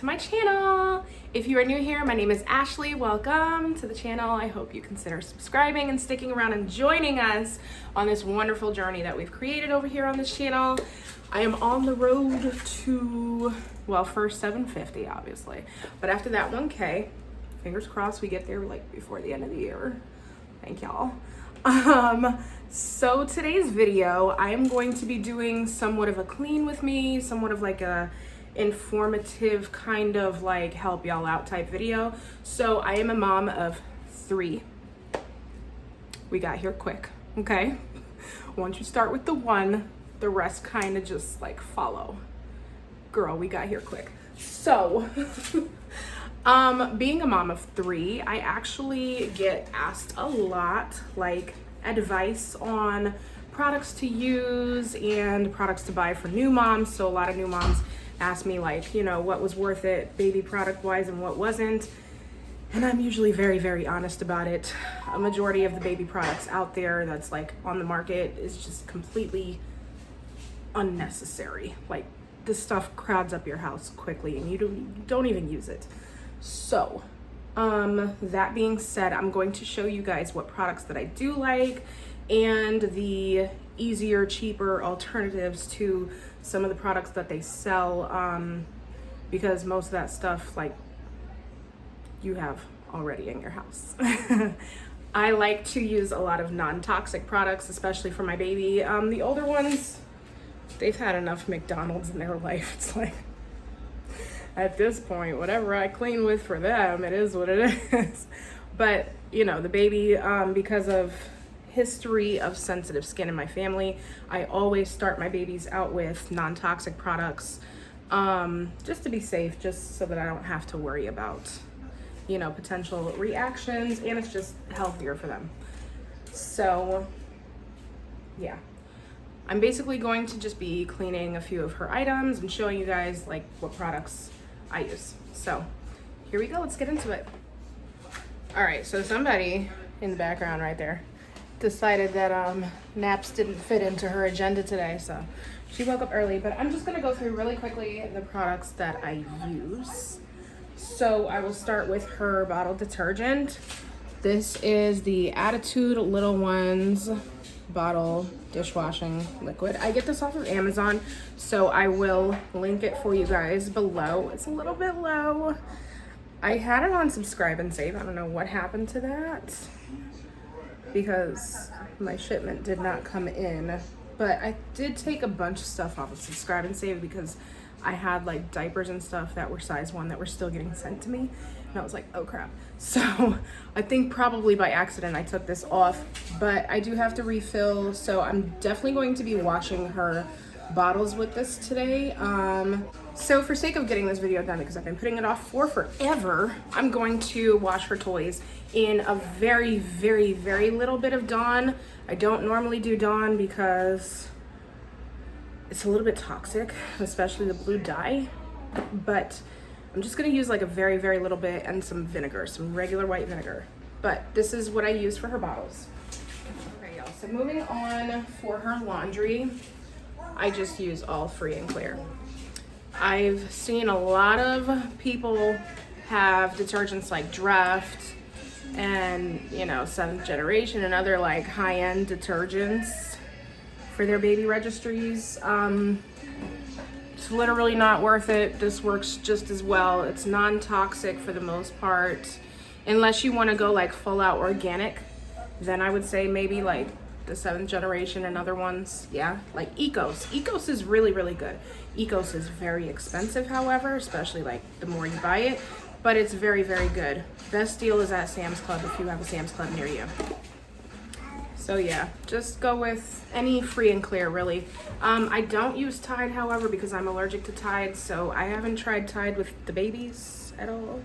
to my channel. If you are new here, my name is Ashley. Welcome to the channel. I hope you consider subscribing and sticking around and joining us on this wonderful journey that we've created over here on this channel. I am on the road to, well, first 750 obviously, but after that 1K, fingers crossed we get there like before the end of the year. Thank y'all. So today's video, I am going to be doing somewhat of a clean with me, somewhat of like a informative kind of like help y'all out type video. So I am a mom of 3. We got here quick, okay? Once you start with the 1, the rest kind of just like follow. Girl, we got here quick. So, being a mom of 3, I actually get asked a lot, like advice on products to use and products to buy for new moms. So a lot of new moms ask me like, you know, what was worth it baby product wise and what wasn't. And I'm usually very, very honest about it. A majority of the baby products out there that's like on the market is just completely unnecessary. Like this stuff crowds up your house quickly and you don't even use it. So that being said, I'm going to show you guys what products that I do like and the easier, cheaper alternatives to some of the products that they sell, because most of that stuff like you have already in your house. I like to use a lot of non-toxic products, especially for my baby. The older ones, they've had enough McDonald's in their life. It's like, at this point, whatever I clean with for them, it is what it is. But, you know, the baby, because of history of sensitive skin in my family, I always start my babies out with non-toxic products, just to be safe, just so that I don't have to worry about, you know, potential reactions, and it's just healthier for them. So, yeah. I'm basically going to just be cleaning a few of her items and showing you guys like what products I use. So here we go, let's get into it. All right, so somebody in the background right there decided that naps didn't fit into her agenda today, so she woke up early. But I'm just gonna go through really quickly the products that I use. So I will start with her bottle detergent. This is the Attitude Little Ones bottle dishwashing liquid. I get this off of Amazon, so I will link it for you guys below. It's a little bit low. I had it on subscribe and save. I don't know what happened to that because my shipment did not come in, but I did take a bunch of stuff off of subscribe and save because I had like diapers and stuff that were size 1 that were still getting sent to me. And I was like, oh crap. So I think probably by accident I took this off, but I do have to refill. So I'm definitely going to be washing her bottles with this today. So for sake of getting this video done, because I've been putting it off for forever, I'm going to wash her toys in a very, very, very little bit of Dawn. I don't normally do Dawn because it's a little bit toxic, especially the blue dye, but I'm just gonna use like a very, very little bit and some vinegar, some regular white vinegar. But this is what I use for her bottles. Okay, y'all, so moving on for her laundry, I just use all free and clear. I've seen a lot of people have detergents like Draft and, you know, 7th Generation and other like high-end detergents for their baby registries. It's literally not worth it. This works just as well. It's non-toxic for the most part. Unless you want to go like full out organic, then I would say maybe like the 7th Generation and other ones. Yeah, like Ecos. Ecos is really, really good. Ecos is very expensive, however, especially like the more you buy it, but it's very, very good. Best deal is at Sam's Club if you have a Sam's Club near you. So yeah, just go with any free and clear, really. I don't use Tide, however, because I'm allergic to Tide, so I haven't tried Tide with the babies at all.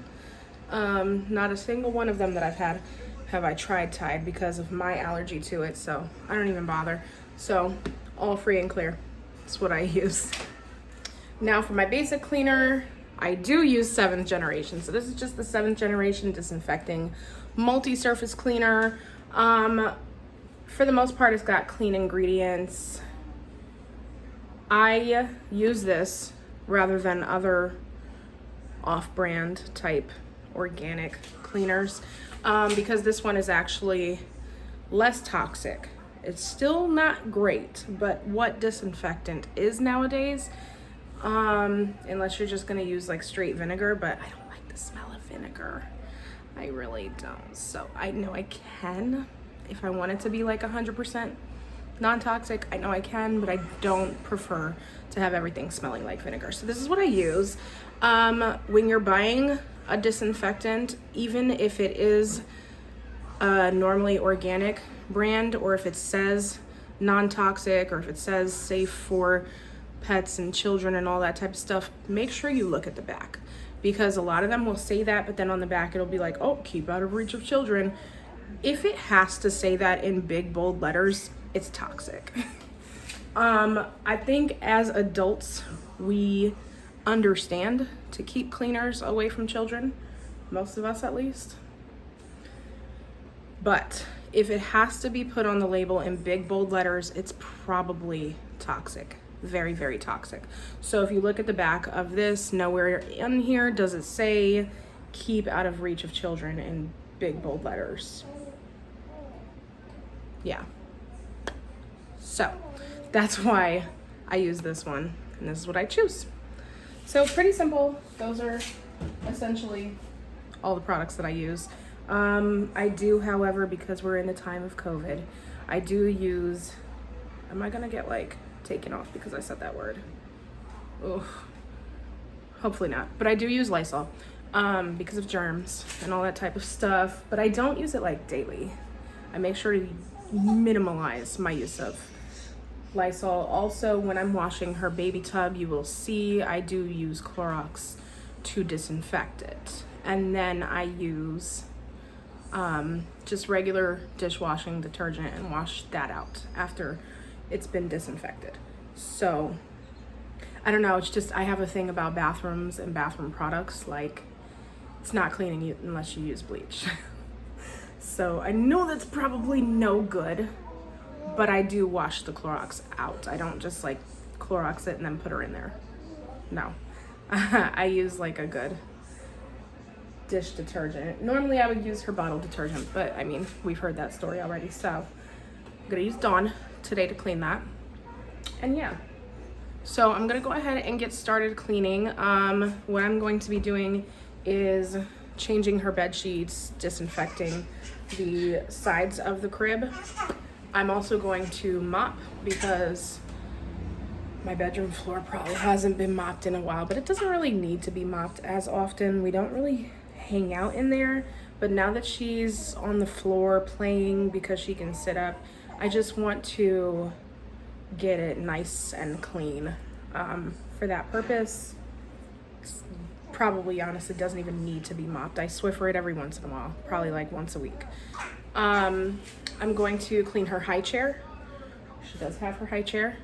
Not a single one of them that I've had have I tried Tide because of my allergy to it, so I don't even bother. So all free and clear, that's what I use. Now for my basic cleaner, I do use 7th Generation. So this is just the 7th Generation Disinfecting Multi-Surface Cleaner. For the most part, it's got clean ingredients. I use this rather than other off-brand type organic cleaners, because this one is actually less toxic. It's still not great, but what disinfectant is nowadays, unless you're just gonna use like straight vinegar, but I don't like the smell of vinegar. I really don't. So I know I can, if I want it to be like 100% non-toxic, I know I can, but I don't prefer to have everything smelling like vinegar. So this is what I use. When you're buying a disinfectant, even if it is a normally organic brand, or if it says non-toxic, or if it says safe for pets and children and all that type of stuff, make sure you look at the back, because a lot of them will say that, but then on the back it'll be like, oh, keep out of reach of children. If it has to say that in big bold letters, it's toxic. I think as adults we understand to keep cleaners away from children, most of us at least, but if it has to be put on the label in big bold letters, it's probably toxic. Very, very toxic. So if you look at the back of this, nowhere in here does it say keep out of reach of children in big bold letters. Yeah. So that's why I use this one, and this is what I choose. So pretty simple. Those are essentially all the products that I use. I do, however, because we're in the time of COVID, I do use, am I gonna get like taken off because I said that word? Ugh. Hopefully not, but I do use Lysol because of germs and all that type of stuff, but I don't use it like daily. I make sure to minimize my use of Lysol. Also, when I'm washing her baby tub, you will see I do use Clorox to disinfect it, and then I use just regular dishwashing detergent and wash that out after it's been disinfected. So I don't know, it's just, I have a thing about bathrooms and bathroom products, like it's not cleaning you unless you use bleach. So I know that's probably no good, but I do wash the Clorox out. I don't just like Clorox it and then put her in there. No. I use like a good dish detergent. Normally I would use her bottle detergent, but I mean, we've heard that story already. So I'm gonna use Dawn today to clean that. And yeah, so I'm gonna go ahead and get started cleaning. What I'm going to be doing is changing her bed sheets, disinfecting the sides of the crib. I'm also going to mop because my bedroom floor probably hasn't been mopped in a while, but it doesn't really need to be mopped as often. We don't really hang out in there, but now that she's on the floor playing because she can sit up, I just want to get it nice and clean. For that purpose, it's probably honestly doesn't even need to be mopped. I Swiffer it every once in a while, probably like once a week. I'm going to clean her high chair. She does have her high chair.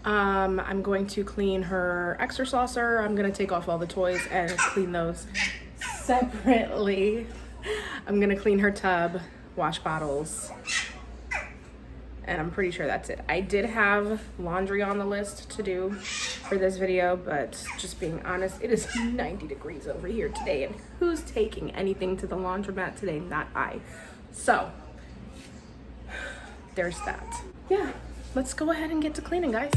I'm going to clean her extra saucer. I'm gonna take off all the toys and clean those separately. I'm gonna clean her tub, wash bottles, and I'm pretty sure that's it. I did have laundry on the list to do for this video, but just being honest, it is 90 degrees over here today, and who's taking anything to the laundromat today? Not I. So there's that. Yeah, let's go ahead and get to cleaning, guys.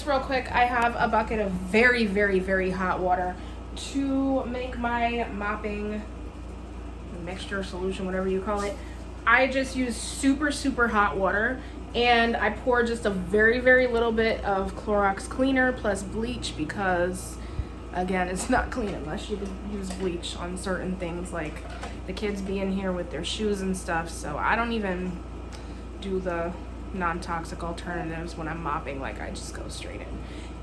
real quick, I have a bucket of very, very, very hot water to make my mopping mixture, solution, whatever you call it. I just use super, super hot water, and I pour just a very, very little bit of Clorox cleaner plus bleach because, again, it's not clean unless you use bleach on certain things, like the kids be in here with their shoes and stuff. So I don't even do the non-toxic alternatives when I'm mopping. Like, I just go straight in.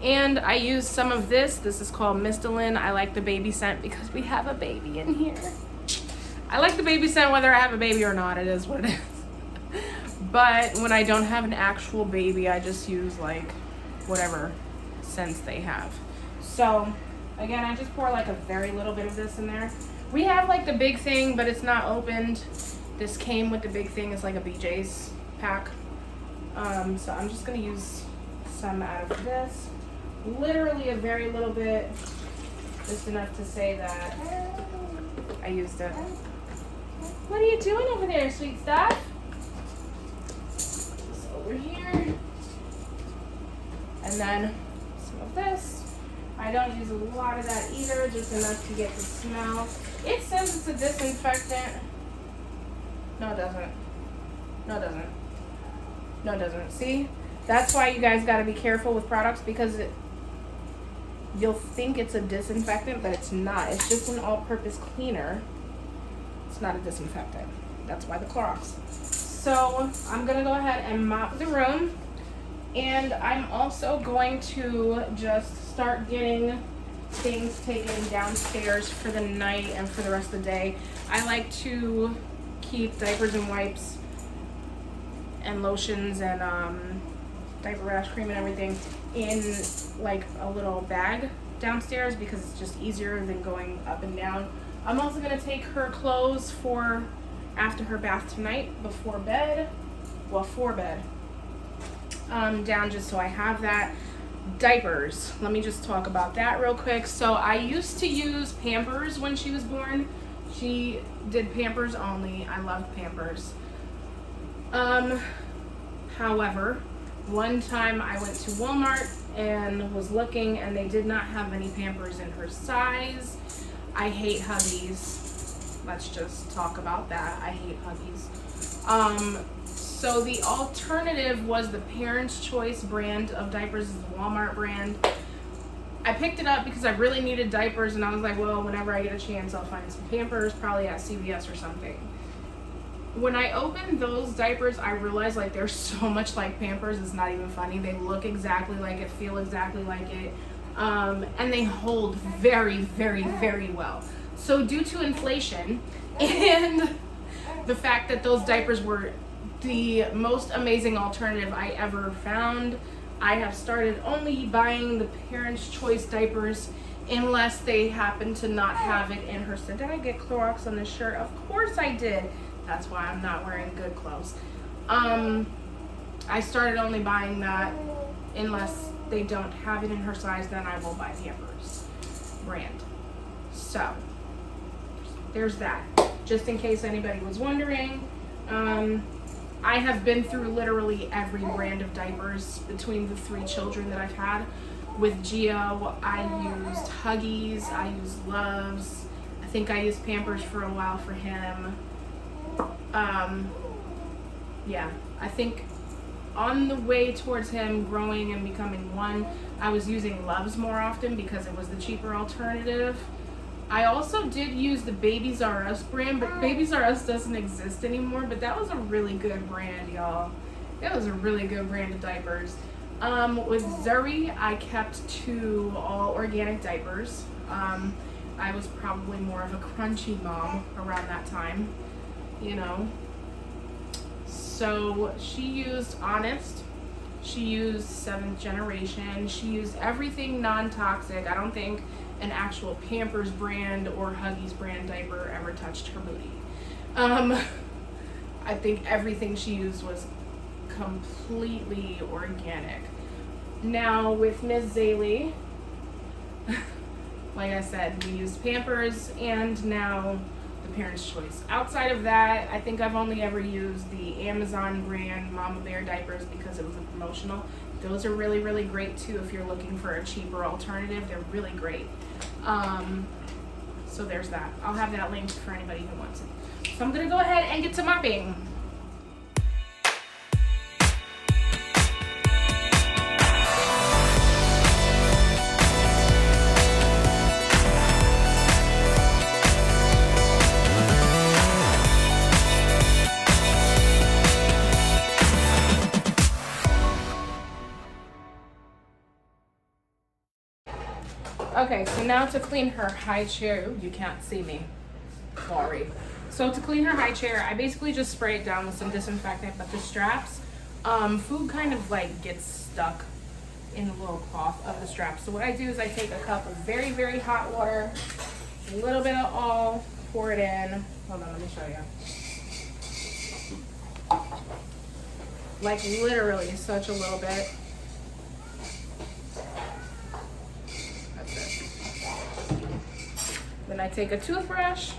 And I use some of this. This is called Mistelin. I like the baby scent because we have a baby in here. I like the baby scent whether I have a baby or not. It is what it is. But when I don't have an actual baby, I just use like whatever scents they have. So again, I just pour like a very little bit of this in there. We have like the big thing, but it's not opened. This came with the big thing. It's like a BJ's pack. So I'm just gonna use some out of this. Literally a very little bit, just enough to say that I used it. What are you doing over there, sweet stuff? This over here. And then some of this. I don't use a lot of that either, just enough to get the smell. It says it's a disinfectant. No, it doesn't. No, it doesn't. No, it doesn't. See? That's why you guys got to be careful with products, because you'll think it's a disinfectant, but it's not. It's just an all-purpose cleaner. It's not a disinfectant. That's why the Clorox. So I'm going to go ahead and mop the room. And I'm also going to just start getting things taken downstairs for the night and for the rest of the day. I like to keep diapers and wipes and lotions and diaper rash cream and everything in like a little bag downstairs because it's just easier than going up and down. I'm also going to take her clothes for after her bath tonight before bed, well, for bed, down just so I have that. Diapers, let me just talk about that real quick. So I used to use Pampers when she was born. She did Pampers only. I loved Pampers. However, one time I went to Walmart and was looking, and they did not have any Pampers in her size. I hate Huggies. Let's just talk about that. I hate Huggies. So the alternative was the Parents' Choice brand of diapers, the Walmart brand. I picked it up because I really needed diapers, and I was like, well, whenever I get a chance, I'll find some Pampers, probably at CVS or something. When I opened those diapers, I realized like they're so much like Pampers, it's not even funny. They look exactly like it, feel exactly like it, and they hold very, very, very well. So due to inflation and the fact that those diapers were the most amazing alternative I ever found, I have started only buying the Parents' Choice diapers unless they happen to not have it in her. So did I get Clorox on this shirt? Of course I did. That's why I'm not wearing good clothes. I started only buying that unless they don't have it in her size, then I will buy Pampers brand. So there's that. Just in case anybody was wondering. I have been through literally every brand of diapers between the 3 children that I've had. With Gio, I used Huggies, I used Loves. I think I used Pampers for a while for him. Yeah, I think on the way towards him growing and becoming 1, I was using Loves more often because it was the cheaper alternative. I also did use the Babies R Us brand, but Babies R Us doesn't exist anymore, but that was a really good brand, y'all. It was a really good brand of diapers. With Zuri, I kept to all organic diapers. I was probably more of a crunchy mom around that time, you know. So she used Honest, she used 7th Generation, she used everything non-toxic. I don't think an actual Pampers brand or Huggies brand diaper ever touched her booty. I think everything she used was completely organic. Now with Miss Zaylee, like I said, we used Pampers and now the Parents' Choice. Outside of that, I think I've only ever used the Amazon brand Mama Bear diapers because it was a promotional. Those are really, really great too if you're looking for a cheaper alternative. They're really great. So there's that. I'll have that linked for anybody who wants it. So I'm gonna go ahead and get to mopping. Okay, so now to clean her high chair. Ooh, you can't see me. Sorry. So to clean her high chair, I basically just spray it down with some disinfectant, but the straps, food kind of like gets stuck in the little cloth of the straps. So what I do is I take a cup of very, very hot water, a little bit of all, pour it in. Hold on, let me show you. Like literally such a little bit. Then I take a toothbrush,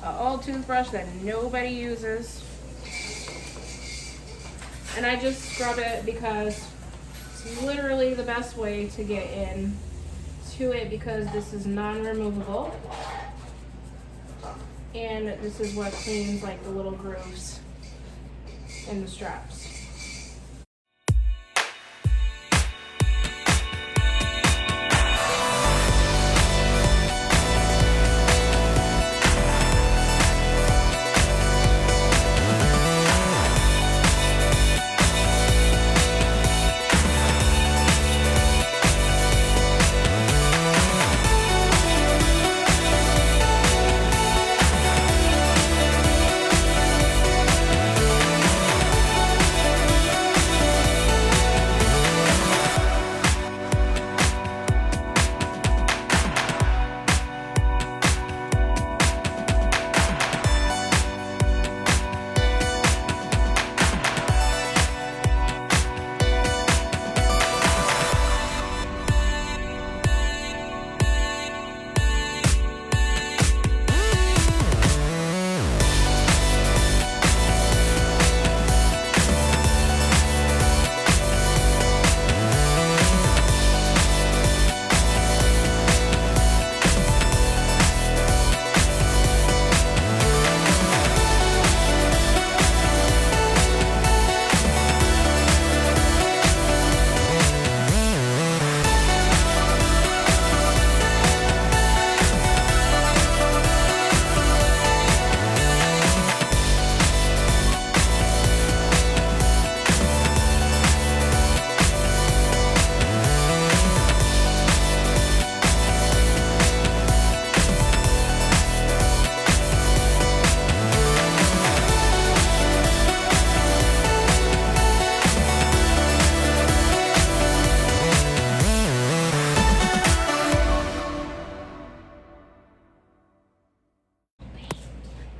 an old toothbrush that nobody uses, and I just scrub it because it's literally the best way to get in to it, because this is non-removable, and this is what cleans like the little grooves in the straps.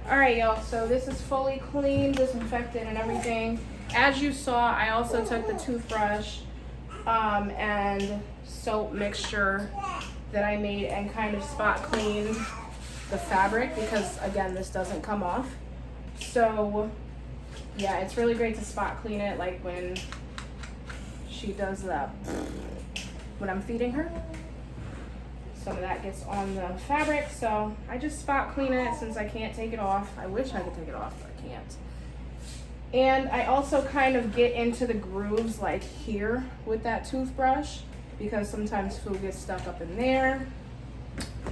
Alright y'all, so this is fully cleaned, disinfected and everything. As you saw, I also took the toothbrush and soap mixture that I made and kind of spot cleaned the fabric, because again, this doesn't come off. So yeah, it's really great to spot clean it, like when she does that, when I'm feeding her. Some of that gets on the fabric, so I just spot clean it since I can't take it off. I wish I could take it off, but I can't. And I also kind of get into the grooves like here with that toothbrush, because sometimes food gets stuck up in there.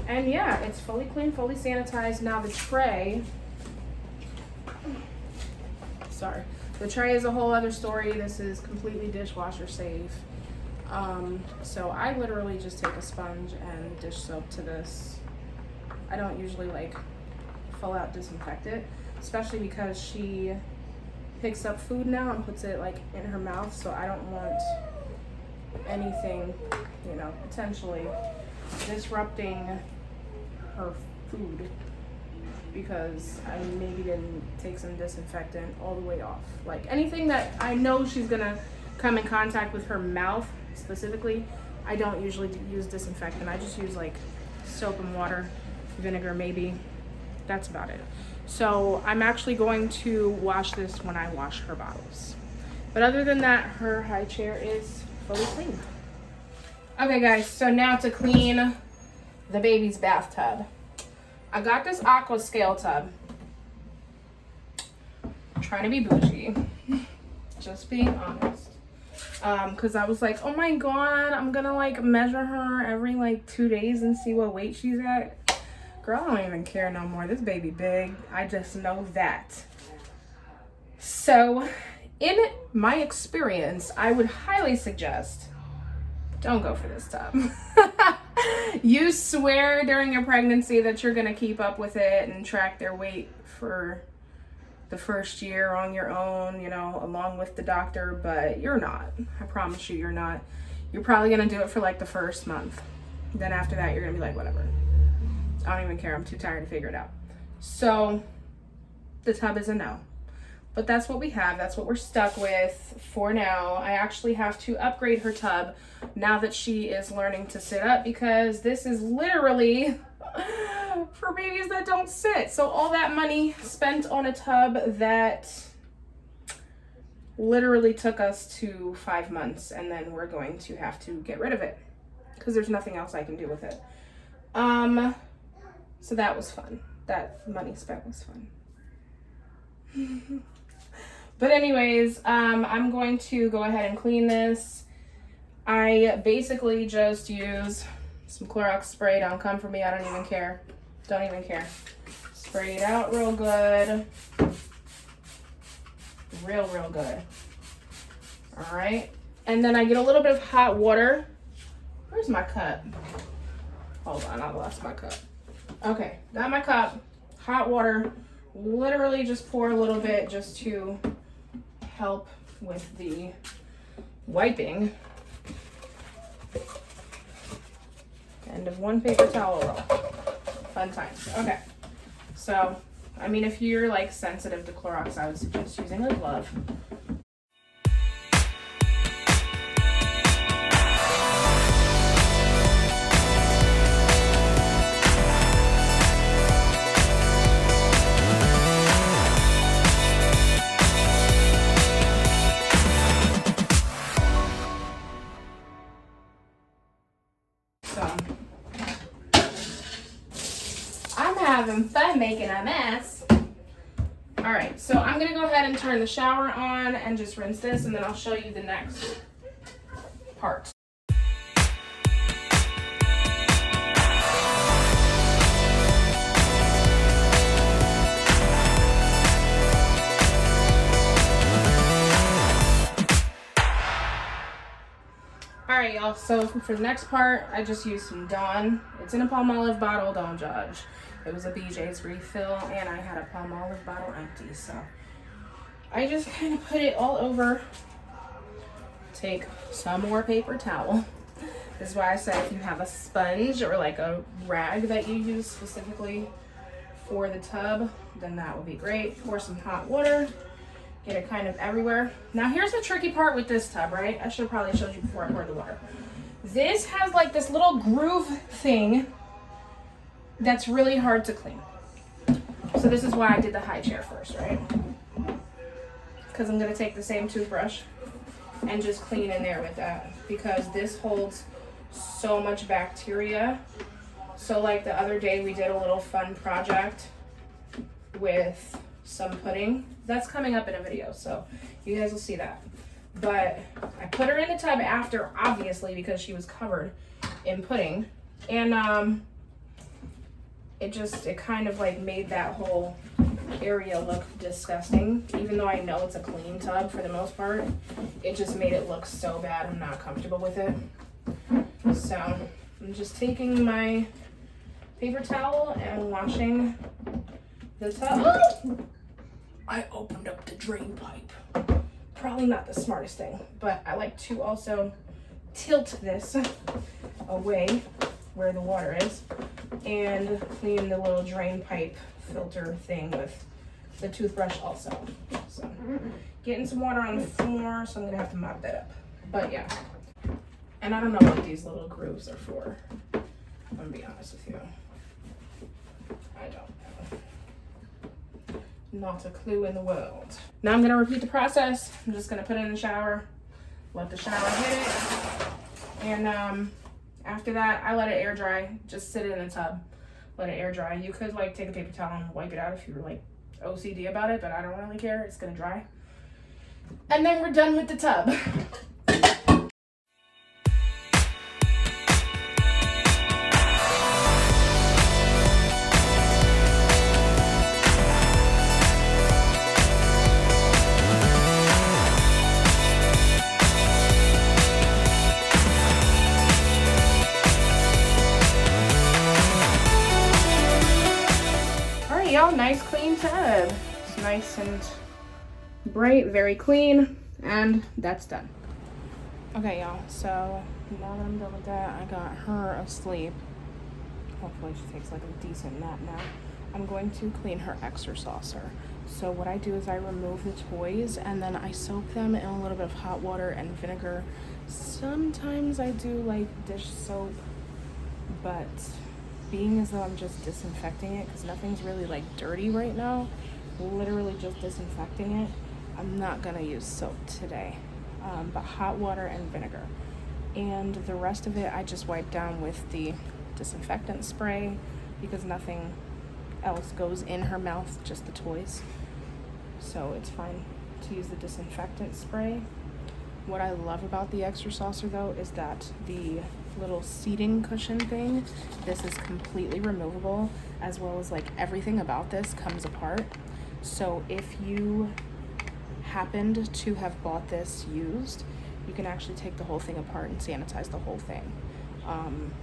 And yeah, it's fully clean, fully sanitized. Now the tray, sorry, the tray is a whole other story. This is completely dishwasher safe. So I literally just take a sponge and dish soap to this. I don't usually like full out disinfect it, especially because she picks up food now and puts it like in her mouth, so I don't want anything, you know, potentially disrupting her food because I maybe didn't take some disinfectant all the way off. Like anything that I know she's gonna come in contact with her mouth specifically, I don't usually use disinfectant. I just use like soap and water, vinegar maybe. That's about it. So I'm actually going to wash this when I wash her bottles. But other than that, her high chair is fully clean. Okay guys, so now to clean the baby's bathtub. I got this aqua scale tub. I'm trying to be bougie. Just being honest. Because I was like, oh my god, I'm gonna like measure her every like 2 days and see what weight she's at. Girl, I don't even care no more. This baby big. I just know that. So, in my experience, I would highly suggest don't go for this tub. You swear during your pregnancy that you're gonna keep up with it and track their weight for the first year on your own, you know, along with the doctor, but you're not. I promise you, you're not. You're probably gonna do it for like the first month. Then after that, you're gonna be like, whatever. I don't even care. I'm too tired to figure it out. So the tub is a no. But that's what we have. That's what we're stuck with for now. I actually have to upgrade her tub now that she is learning to sit up, because this is literally for babies that don't sit. So all that money spent on a tub that literally took us to 5 months, and then we're going to have to get rid of it because there's nothing else I can do with it. So that was fun. That money spent was fun. But anyways, I'm going to go ahead and clean this. I basically just use some Clorox spray. Don't come for me. I don't even care. Don't even care. Spray it out real good. Real good. All right. And then I get a little bit of hot water. Where's my cup? Hold on, I lost my cup. Okay, got my cup. Hot water. Literally just pour a little bit just to help with the wiping. End of one paper towel roll. Fun times. Okay, so I mean, if you're like sensitive to Clorox, I would suggest using a glove. Having fun making a mess. All right, so I'm gonna go ahead and turn the shower on and just rinse this, and then I'll show you the next part. All right, y'all, so for the next part, I just used some Dawn. It's in a Palmolive bottle, don't judge. It was a BJ's refill, and I had a Palmolive bottle empty, so I just kind of put it all over. Take some more paper towel. This is why I said if you have a sponge or like a rag that you use specifically for the tub, then that would be great. Pour some hot water. Get it kind of everywhere. Now here's the tricky part with this tub, right? I should have probably showed you before I poured the water. This has like this little groove thing that's really hard to clean. So this is why I did the high chair first, right? Because I'm gonna take the same toothbrush and just clean in there with that, because this holds so much bacteria. So like the other day we did a little fun project with some pudding. That's coming up in a video, so you guys will see that. But I put her in the tub after, obviously, because she was covered in pudding, and it kind of like made that whole area look disgusting. Even though I know it's a clean tub for the most part, it just made it look so bad. I'm not comfortable with it. So I'm just taking my paper towel and washing the tub. Oh! I opened up the drain pipe. Probably not the smartest thing, but I like to also tilt this away where the water is and clean the little drain pipe filter thing with the toothbrush also. So getting some water on the floor, so I'm gonna have to mop that up. But yeah, and I don't know what these little grooves are for. I'm gonna be honest with you. I don't know. Not a clue in the world. Now I'm gonna repeat the process. I'm just gonna put it in the shower, let the shower hit it, and after that I let it air dry. Just sit it in the tub, let it air dry. You could like take a paper towel and wipe it out if you were like OCD about it, but I don't really care. It's gonna dry. And then we're done with the tub. Y'all, nice clean tub. It's nice and bright, very clean, and that's done. Okay, y'all, so now that I'm done with that, I got her asleep. Hopefully she takes like a decent nap now. I'm going to clean her extra saucer. So what I do is I remove the toys and then I soak them in a little bit of hot water and vinegar. Sometimes I do like dish soap, but being as though I'm just disinfecting it, because nothing's really like dirty right now, literally just disinfecting it, I'm not gonna use soap today, but hot water and vinegar. And the rest of it I just wipe down with the disinfectant spray, because nothing else goes in her mouth, just the toys. So it's fine to use the disinfectant spray. What I love about the extra saucer though is that the little seating cushion thing, this is completely removable, as well as like everything about this comes apart. So if you happened to have bought this used, you can actually take the whole thing apart and sanitize the whole thing.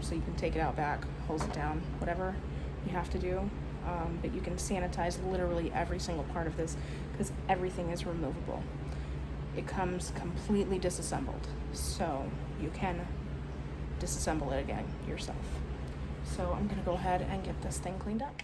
So you can take it out back, hose it down, whatever you have to do. But you can sanitize literally every single part of this because everything is removable. It comes completely disassembled, so you can disassemble it again yourself. So I'm gonna go ahead and get this thing cleaned up.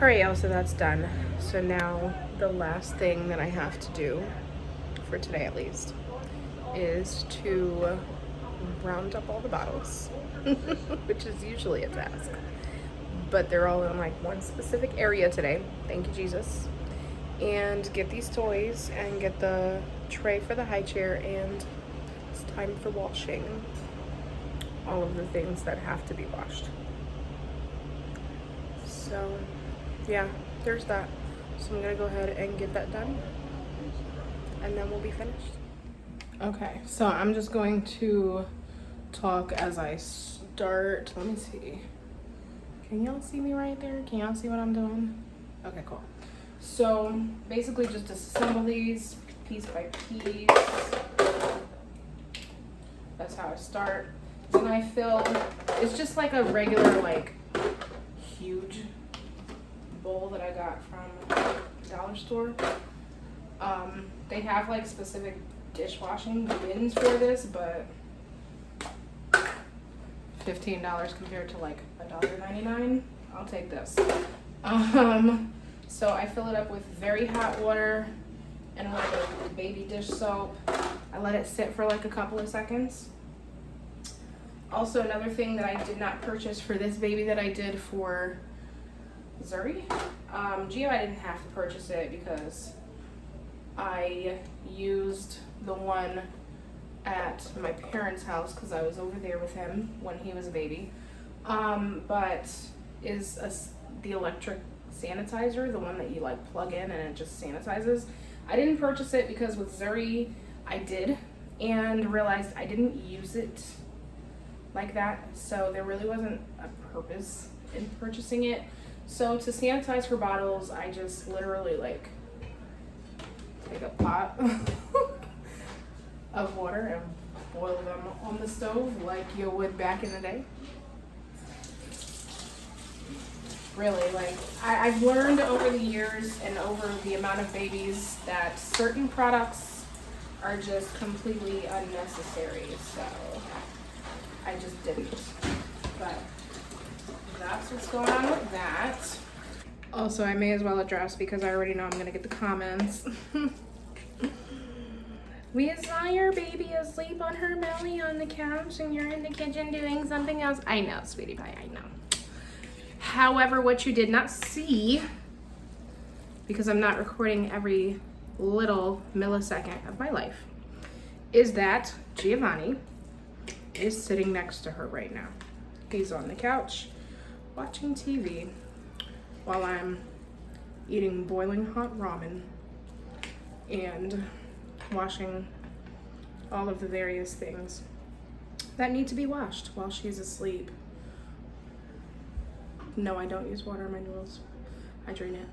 Alright, y'all, so that's done. So now the last thing that I have to do, for today at least, is to round up all the bottles, which is usually a task. But they're all in like one specific area today, thank you Jesus. And get these toys and get the tray for the high chair, and it's time for washing all of the things that have to be washed. So yeah, there's that. So I'm gonna go ahead and get that done, and then we'll be finished. Okay, so I'm just going to talk as I start. Let me see. Can y'all see me right there? Can y'all see what I'm doing? Okay, cool. So basically just disassemble these piece by piece. That's how I start. Then I fill, it's just like a regular, like, huge bowl that I got from the dollar store. They have like specific dishwashing bins for this, but $15 compared to like $1.99. I'll take this. So I fill it up with very hot water and a little bit of baby dish soap. I let it sit for like a couple of seconds. Also, another thing that I did not purchase for this baby that I did for Zuri. Gio, I didn't have to purchase it because I used the one at my parents' house because I was over there with him when he was a baby. But is the electric sanitizer, the one that you like plug in and it just sanitizes. I didn't purchase it because with Zuri I did and realized I didn't use it like that, so there really wasn't a purpose in purchasing it. So to sanitize her bottles, I just literally like take a pot of water and boil them on the stove like you would back in the day. Really, like I've learned over the years and over the amount of babies that certain products are just completely unnecessary, so I just didn't. But that's what's going on with that. Also, I may as well address, because I already know I'm gonna get the comments. We saw your baby asleep on her belly on the couch and you're in the kitchen doing something else. I know, sweetie pie, I know. However, what you did not see, because I'm not recording every little millisecond of my life, is that Giovanni is sitting next to her right now. He's on the couch watching TV while I'm eating boiling hot ramen and washing all of the various things that need to be washed while she's asleep. No, I don't use water in my noodles. I drain it.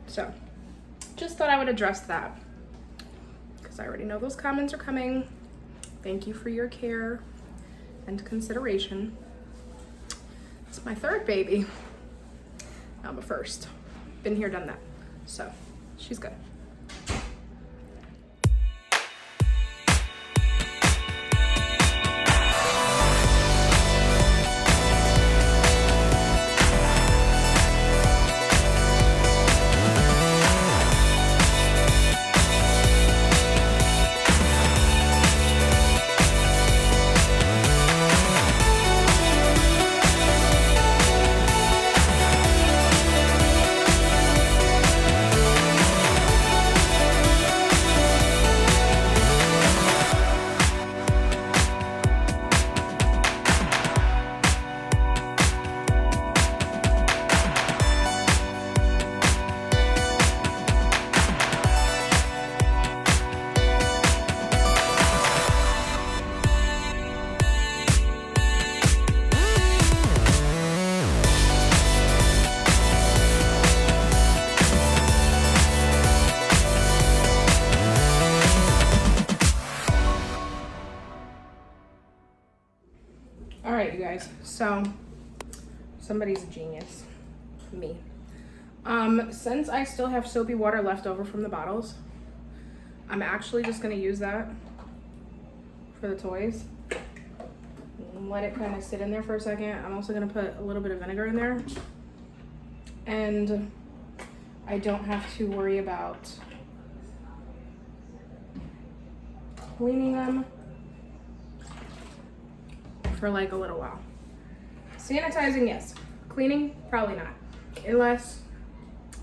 So, just thought I would address that, because I already know those comments are coming. Thank you for your care and consideration. It's my third baby. I'm a first. Been here, done that. So, she's good. You guys, so somebody's a genius, me. Since I still have soapy water left over from the bottles, I'm actually just gonna use that for the toys and let it kind of sit in there for a second. I'm also gonna put a little bit of vinegar in there, and I don't have to worry about cleaning them for like a little while. Sanitizing, yes. Cleaning, probably not. Unless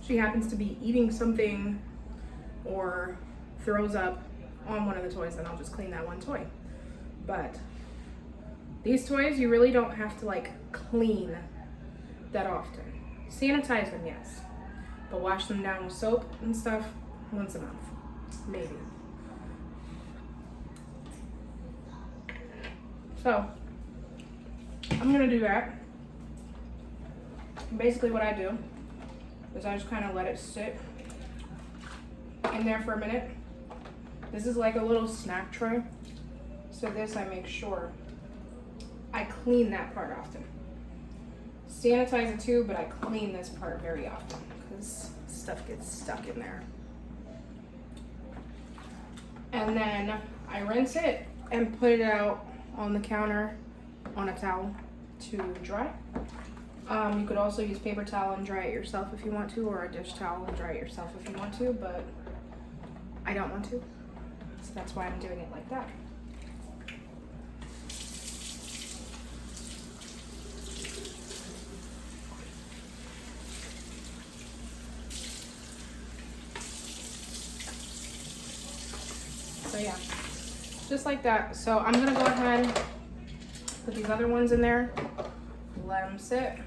she happens to be eating something or throws up on one of the toys, then I'll just clean that one toy. But these toys, you really don't have to like clean that often. Sanitize them, yes. But wash them down with soap and stuff once a month, maybe. So, I'm gonna do that. Basically what I do is I just kind of let it sit in there for a minute. This is like a little snack tray. So this, I make sure I clean that part often. Sanitize it too, but I clean this part very often because stuff gets stuck in there. And then I rinse it and put it out on the counter on a towel to dry. You could also use paper towel and dry it yourself if you want to, or a dish towel and dry it yourself if you want to, but I don't want to, so that's why I'm doing it like that. So yeah, just like that. So I'm gonna go ahead and put these other ones in there, let them sit.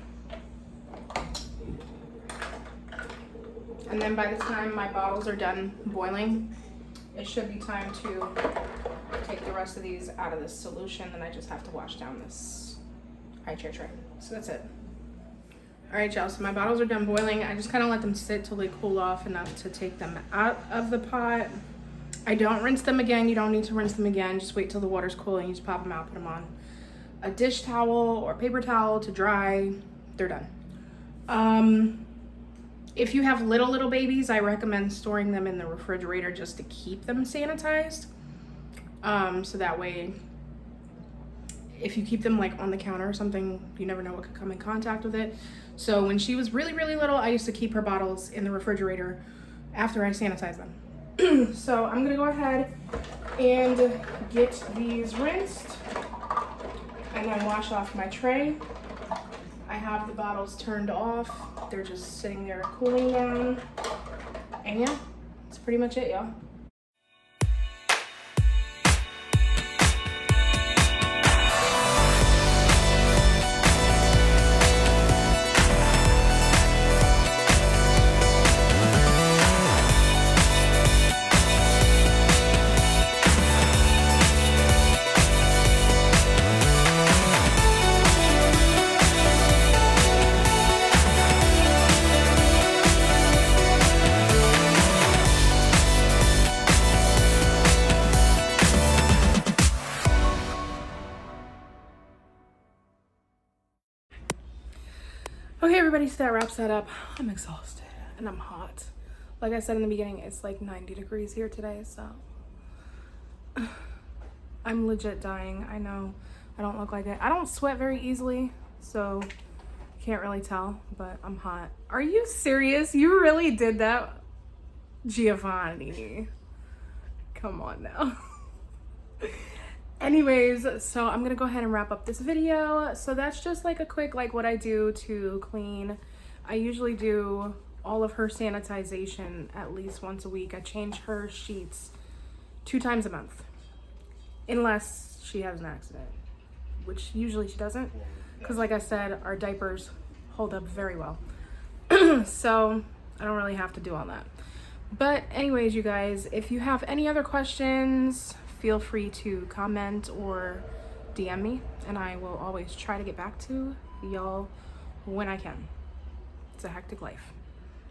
And then by the time my bottles are done boiling, it should be time to take the rest of these out of this solution. Then I just have to wash down this high chair tray. So that's it. All right, y'all, so my bottles are done boiling. I just kind of let them sit till they cool off enough to take them out of the pot. I don't rinse them again. You don't need to rinse them again. Just wait till the water's cool and you just pop them out, put them on a dish towel or paper towel to dry. They're done. If you have little babies, I recommend storing them in the refrigerator just to keep them sanitized. So that way, if you keep them like on the counter or something, you never know what could come in contact with it. So when she was really little, I used to keep her bottles in the refrigerator after I sanitized them. So I'm gonna go ahead and get these rinsed and then wash off my tray. I have the bottles turned off. They're just sitting there cooling down. And yeah, that's pretty much it, y'all. Okay, everybody, so that wraps that up. I'm exhausted and I'm hot. Like I said in the beginning, it's like 90 degrees here today, so I'm legit dying. I know I don't look like it. I don't sweat very easily, so can't really tell, but I'm hot. Are you serious? You really did that? Giovanni. Come on now. Anyways, so I'm gonna go ahead and wrap up this video. So that's just like a quick, like what I do to clean. I usually do all of her sanitization at least once a week. I change her sheets 2 times a month, unless she has an accident, which usually she doesn't, because like I said, our diapers hold up very well. So I don't really have to do all that. But anyways, you guys, if you have any other questions, feel free to comment or DM me, and I will always try to get back to y'all when I can. It's a hectic life,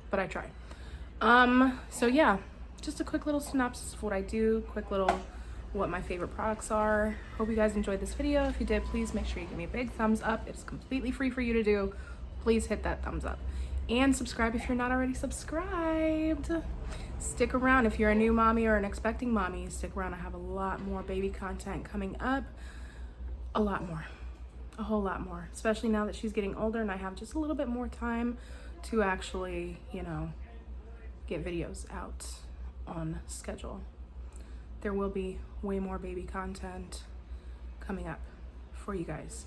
but I try. So yeah, just a quick little synopsis of what I do, quick little what my favorite products are. Hope you guys enjoyed this video. If you did, please make sure you give me a big thumbs up. It's completely free for you to do. Please hit that thumbs up and subscribe if you're not already subscribed. Stick around if you're a new mommy or an expecting mommy. Stick around. I have a lot more baby content coming up. A lot more. A whole lot more. Especially now that she's getting older and I have just a little bit more time to actually, you know, get videos out on schedule. There will be way more baby content coming up for you guys.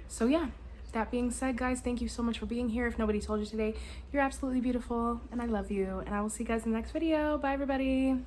So yeah. That being said, guys, thank you so much for being here. If nobody told you today, you're absolutely beautiful, and I love you, and I will see you guys in the next video. Bye, everybody.